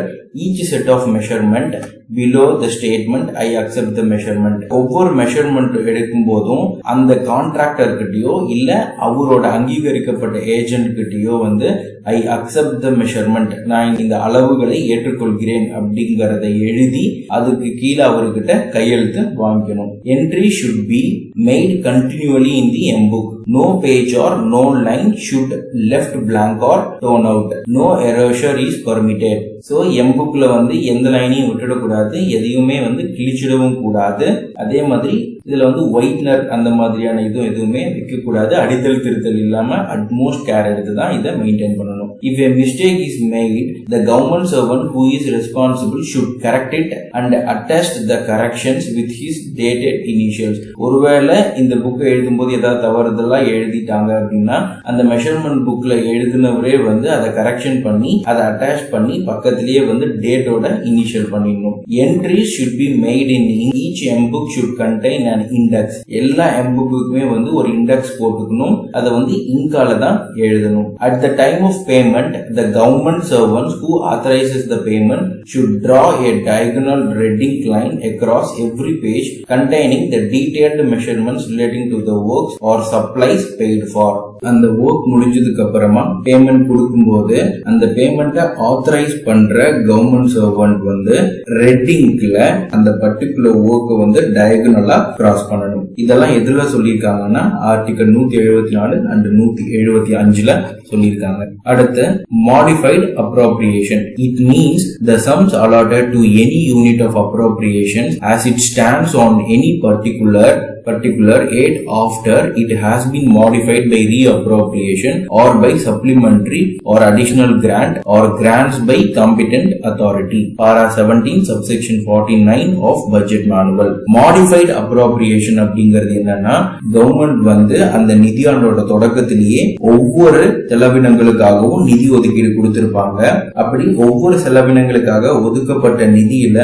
each set of measurement below the statement I accept the measurement. ஒவ்வொரு மெஷர்மெண்ட் எடுக்கும் போதும் அந்த கான்ட்ராக்டர் கிட்டயோ இல்ல அவரோட அங்கீகரிக்கப்பட்ட agent கிட்டயோ வந்து I accept the measurement, நான் இந்த அளவுகளை ஏற்றுக்கொள்கிறேன் அப்படிங்கறதை எழுதி அதுக்கு கீழே அவர்கிட்ட கையெழுத்து வாங்கிக்கணும். Entry should be made continually in the M book. No page or no line should left blank or torn out. No erasure is permitted. So M bookல வந்து எந்த லைனையும் விட்டுடக்கூடாது, எதையுமே வந்து கிழிச்சிடவும் கூடாது. அதே மாதிரி இதுல வந்து ஒயிட்னர் அந்த மாதிரியான எதுவுமே வைக்கக்கூடாது. அடித்தல் திருத்தல் இல்லாம அட்மோஸ்ட் கேர் எடுத்து தான் இதை மெயின்டைன் பண்ணணும். If a mistake is made, the government servant who is responsible should correct it and attest the corrections with his dated initials. ஒருவேளை இந்த புக்கை எழுதும்போது ஏதாவது தவறுதெல்லாம் எழுதிட்டாங்க அப்படின்னா அந்த மெஷர்மெண்ட் புக்ல எழுதினவரே வந்து அதை கரெக்ஷன் பண்ணி அதை அட்டாச் பண்ணி பக்கத்திலேயே வந்து டேட்டோட இனிஷியல் பண்ணிடணும். Entries should be made in each M book should contain an index. எல்லா M bookக்குமே வந்து ஒரு இண்டெக்ஸ் போட்டுக்கணும். அதை வந்து இங்கால தான் எழுதணும். At the time of payment, the government servants who authorizes the payment should draw a diagonal red ink line across every page containing the detailed measurements relating to the works or supplies paid for. அந்த work முடிஞ்சதுக்கு அப்புறமா payment கொடுக்கும்போது அந்த பேமெண்ட்டை authorise பண்ற government servant வந்து red இங்க்ல அந்த particular ஒர்க்கை வந்து டயகனலா கிராஸ் பண்ணணும். இதெல்லாம் எதுல சொல்லியிருக்காங்கன்னா ஆர்டிகல் 174 and 175ல சொல்லியிருக்காங்க. அடுத்து modified appropriation. It means the sums allotted to any unit of appropriations as it stands on any particular aid after it has been modified by reappropriation or by supplementary or additional grant or grants by competent authority. Para 17 subsection 49 of budget manual. Modified appropriation அப்படிங்கிறது என்னன்னா government வந்து அந்த நிதியாண்டோட தொடக்கத்திலேயே ஒவ்வொரு செலவினங்களுக்காகவும் நிதி ஒதுக்கீடு கொடுத்திருப்பாங்க. அப்படி ஒவ்வொரு செலவினங்களுக்காக ஒதுக்கப்பட்ட நிதியில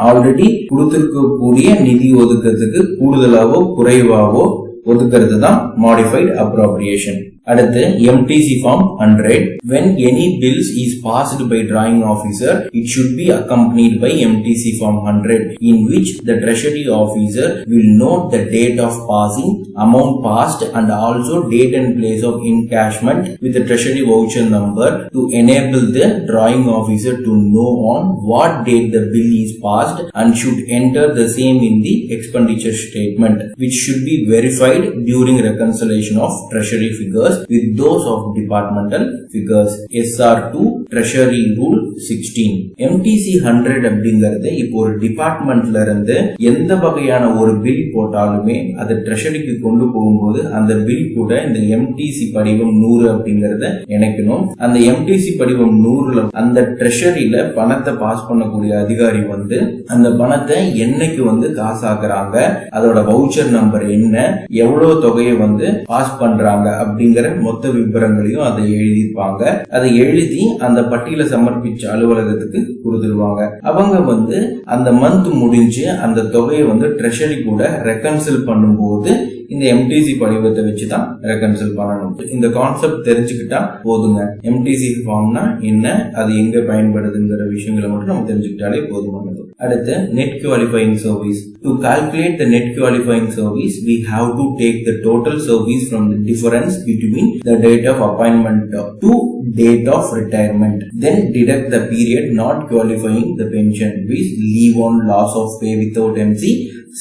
ஆல்ரெடி கொடுத்திருக்கக்கூடிய நிதி ஒதுக்கத்துக்கு கூடுதலாவோ குறைவாவோ ஒதுக்கிறது தான் மாடிஃபைட் அப்ரோப்ரியேஷன். அடுத்து MTC form 100. When any bills is passed by drawing officer, it should be accompanied by MTC form 100, in which the treasury officer will note the date of passing, amount passed, and also date and place of encashment with the treasury voucher number to enable the drawing officer to know on what date the bill is passed and should enter the same in the expenditure statement, which should be verified during reconciliation of treasury figures with those of departmental figures. SR2 Treasury Rule 16. MTC 100 அப்படிங்கிறது இப்போ ஒரு டிபார்ட்மெண்ட்ல இருந்து எந்த வகையான ஒரு bill போட்டாலுமே அதை ட்ரெஷரிக்கு கொண்டு போகும்போது அந்த பில் கூட இந்த MTC படிவம் 100 அப்படிங்கறத இணைக்கணும். அந்த MTC படிவம் 100ல அந்த ட்ரெஷரியில பணத்தை பாஸ் பண்ணக்கூடிய அதிகாரி வந்து அந்த பணத்தை என்னைக்கு வந்து காசாக்குறாங்க, அதோட வவுச்சர் நம்பர் என்ன, எவ்வளவு தொகையை வந்து பாஸ் பண்றாங்க அப்படிங்கிற மொத்த விவரங்களையும் அதை எழுதியிருப்பாங்க. அதை எழுதி அந்த பட்டியலை சமர்ப்பிச்ச அலுவலகத்துக்கு கொடுத்துருவாங்க. அவங்க வந்து அந்த மந்த் முடிஞ்சு அந்த தொகையை வந்து ட்ரெஷரி கூட ரெக்கன்சில் பண்ணும்போது இந்த MTC படிவத்தை வச்சுதான் ரெக்கன்சில் பண்ணணும். இந்த கான்செப்ட் தெரிஞ்சுக்கிட்டா போதுங்க. MTC ஃபார்ம்னா என்ன, அது எங்க பயன்படுதுங்கிற விஷயங்களை மட்டும் நம்ம தெரிஞ்சுக்கிட்டாலே போதுமானது. அடுத்து net qualifying service. To calculate the net qualifying service, we have to take the total service from the difference between the date of appointment to date of retirement. Then deduct the period not qualifying the pension, with leave on loss of pay without MC,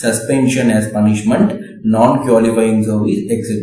suspension as punishment, non-qualifying service, etc.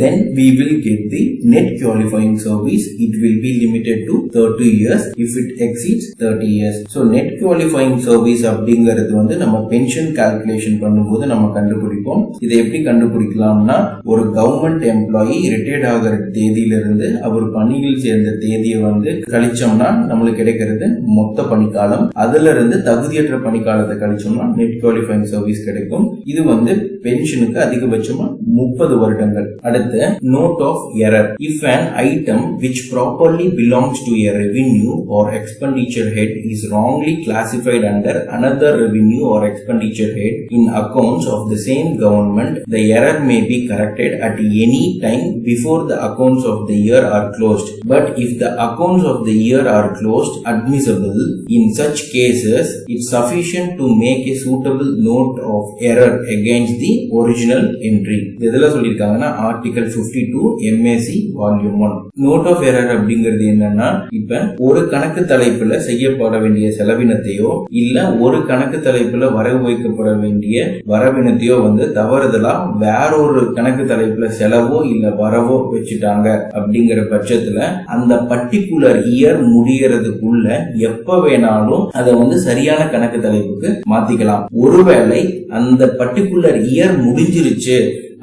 Then we will get the net qualifying service. It will be limited to 30 years if it exceeds 30 years. So net qualifying service அப்படிங்கிறது வந்து நம்ம pension calculation பண்ணும்போது நம்ம கண்டுபிடிப்போம். இதை எப்படி கண்டுபிடிக்கலாம்னா, ஒரு government employee retired ஆகிற தேதியிலிருந்து அவர் பணியில் சேர்ந்த தேதியை வந்து கழிச்சோம்னா நம்மளுக்கு கிடைக்கிறது மொத்த பணிக்காலம். அதுல இருந்து தகுதியற்ற பணிக்காலத்தை கழிச்சோம்னா நெட் குவாலிஃபைங் சர்வீஸ் கிடைக்கும். இது வந்து பென்ஷனுக்கு அதிகபட்சமா 30 வருடங்கள். அடுத்து note of error. If an item which properly belongs to a revenue or expenditure head is wrongly classified under another revenue or expenditure head in accounts of the same government, the error may be corrected at any time before the accounts of the year are closed. But if the accounts of the year are closed, admissible in such cases, it's sufficient to make a suitable note of error against the original entry. இதெல்லாம் சொல்லிருக்காங்கன்னா ஆர்டிகல் 52 MAC volume 1. Note of error அப்படிங்கிறது என்னன்னா, இப்ப ஒரு கணக்கு தலைப்புல செய்யப்பட வேண்டிய செலவினத்தையோ இல்ல ஒரு கணக்கு தலைப்புல வரவு வைக்கப்பட வேண்டிய வரவினத்தையோ வந்து தவறுதலா வேறொரு கணக்கு தலைப்புல செலவோ இல்ல வரவோ வச்சுட்டாங்க அப்படிங்கிற பட்சத்துல அந்த பர்டிகுலர் இயர் முடியறதுக்குள்ள எப்ப வேணாலும் அதை வந்து சரியான கணக்கு தலைப்புக்கு மாத்திக்கலாம். ஒருவேளை அந்த பர்டிகுலர் இயர் முடிஞ்சிருச்சு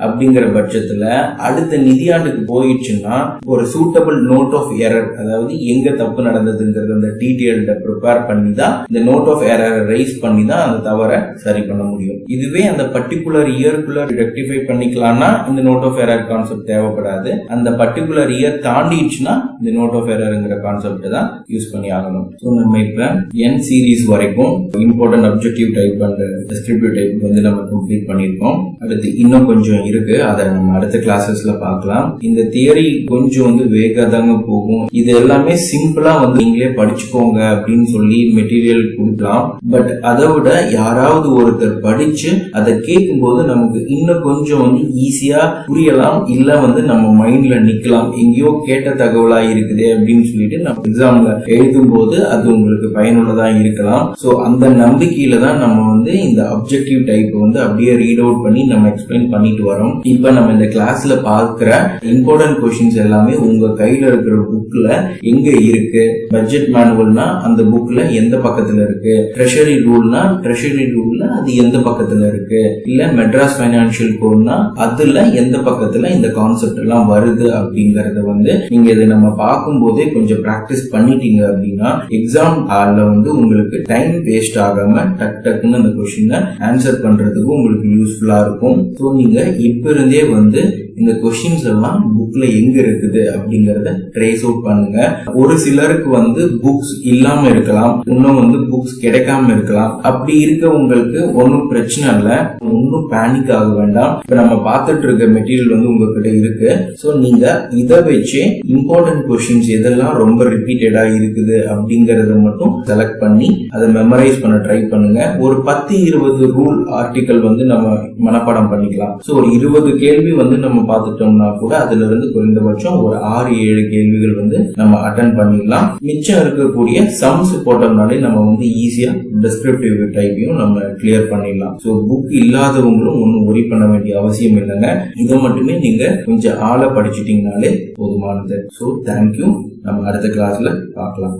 அப்படிங்கிற பட்சத்துல அடுத்த நிதியாண்டுக்கு போயிடுச்சுன்னா ஒரு சூட்டபிள் நோட் ஆஃப் எரர், அதாவது எங்க தப்பு நடந்ததுங்கிறது அந்த டீடைல்ட ப்ரிப்பேர் பண்ணி தான் இந்த நோட் ஆஃப் எரர் ரைஸ் பண்ணி தான் அந்த தவறை சரி பண்ண முடியும். இதுவே அந்த பர்டிகுலர் இயர்க்குள்ள ரெக்டிஃபை பண்ணிக்கலாம்னா இந்த நோட் ஆஃப் எரர் கான்செப்ட் தேவைப்படாது. அந்த பர்டிகுலர் இயர் தாண்டிடுச்சுன்னா இந்த நோட் ஆஃப் எரர்ங்கிற கான்செப்ட் தான் யூஸ் பண்ணி ஆகணும். ஸோ நம்ம இப்ப என் சீரீஸ் வரைக்கும் important objective type and descriptive type வந்து நம்ம கம்ப்ளீட் பண்ணிருக்கோம். அடுத்து இன்னும் கொஞ்சம் இருக்கு, அதை நம்ம அடுத்த கிளாஸஸ்ல பார்க்கலாம். இந்த தியரி கொஞ்சம் வந்து வேகா தாங்க போகும். இது எல்லாமே சிம்பிளா வந்து நீங்களே படிச்சுக்கோங்க அப்படின்னு சொல்லி மெட்டீரியல் கொடுக்கலாம். பட் அதை விட யாராவது ஒருத்தர் படிச்சு அதை கேட்கும் போது நமக்கு இன்னும் கொஞ்சம் வந்து ஈஸியா புரியலாம், இல்ல வந்து நம்ம மைண்ட்ல நிக்கலாம். எங்கேயோ கேட்ட தகவலா இருக்குது அப்படின்னு சொல்லிட்டு நம்ம எக்ஸாம்ல எழுதும் போது அது உங்களுக்கு பயனுள்ளதா இருக்கலாம். சோ அந்த நம்பிக்கையில தான் நம்ம வந்து இந்த அப்ஜெக்டிவ் டைப் வந்து அப்படியே ரீட் அவுட் பண்ணி நம்ம எக்ஸ்பிளைன் பண்ணிட்டு வரோம். இப்ப நம்ம இந்த கிளாஸ்ல பார்க்கிற இம்பார்ட்டன்ட் क्वेश्चंस எல்லாமே உங்க கையில இருக்கிற புக்ல எங்க இருக்கு. பட்ஜெட் மேனுவல்னா அந்த புக்ல எந்த பக்கத்துல இருக்கு, ட்ரெஷரி ரூல்னா ட்ரெஷரி ரூல்ல அது எந்த பக்கத்துல இருக்கு, இல்ல மெட்ராஸ் ஃபைனான்சியல் கோட்னா அதுல எந்த பக்கத்துல இந்த கான்செப்ட் எல்லாம் வருது அப்படிங்கறத வந்து நீங்க இதை நம்ம பார்க்கும் போதே கொஞ்சம் பிராக்டிஸ் பண்ணிட்டீங்க அப்படின்னா எக்ஸாம் ஹால்ல வந்து உங்களுக்கு டைம் வேஸ்ட் ஆகாம டக் டக்குன்னு அந்த क्वेश्चனை ஆன்சர் பண்றதுக்கு உங்களுக்கு யூஸ்ஃபுல்லா இருக்கும். ஸோ நீங்க இப்ப இருந்தே வந்து இந்த கொஸ்டின்ஸ் எல்லாம் புக்ல எங்க இருக்குது அப்படிங்கறத ட்ரேஸ் அவுட் பண்ணுங்க. ஒரு சிலருக்கு வந்து புக்ஸ் இல்லாம இருக்கலாம், இன்னும் வந்து புக்ஸ் கிடைக்காம இருக்கலாம். அப்படி இருக்க உங்களுக்கு ஒன்னும் பிரச்சனை இல்ல, ஒன்னும் பேனிக் ஆக வேண்டாம். இப்ப நம்ம பார்த்துட்டு இருக்க மெட்டீரியல் வந்து உங்ககிட்ட இருக்கு. சோ நீங்க இதை வச்சு இம்பார்ட்டன்ட் கொஸ்டின்ஸ் எதெல்லாம் ரொம்ப ரிப்பீட்டடா இருக்குது அப்படிங்கறத மட்டும் செலக்ட் பண்ணி அதை மெமரைஸ் பண்ண ட்ரை பண்ணுங்க. ஒரு 10-20 ரூல் ஆர்டிகல் வந்து நம்ம மனப்பாடம் பண்ணிக்கலாம். சோ ஒரு 20 கேள்வி வந்து நம்ம பார்த்துட்டோம்னா கூட அதுல இருந்து குறைந்தபட்சம் ஒரு 6-7 கேள்விகள் வந்து நம்ம அட்டென்ட் பண்ணிடலாம். மிச்சம் இருக்கக்கூடிய சம்ஸ் போட்டோம்னாலே நம்ம வந்து ஈஸியா டெஸ்கிரிப்டிவ் டைப்பையும் நம்ம கிளியர் பண்ணிடலாம். சோ புக் இல்லாதவங்களும் ஒன்னும் ஒரி பண்ண வேண்டிய அவசியம் இல்லைங்க. இதை மட்டுமே நீங்க கொஞ்சம் ஆழ படிச்சுட்டீங்கனாலே போதுமானது. So thank you. நம்ம அடுத்த கிளாஸ்ல பார்க்கலாம்.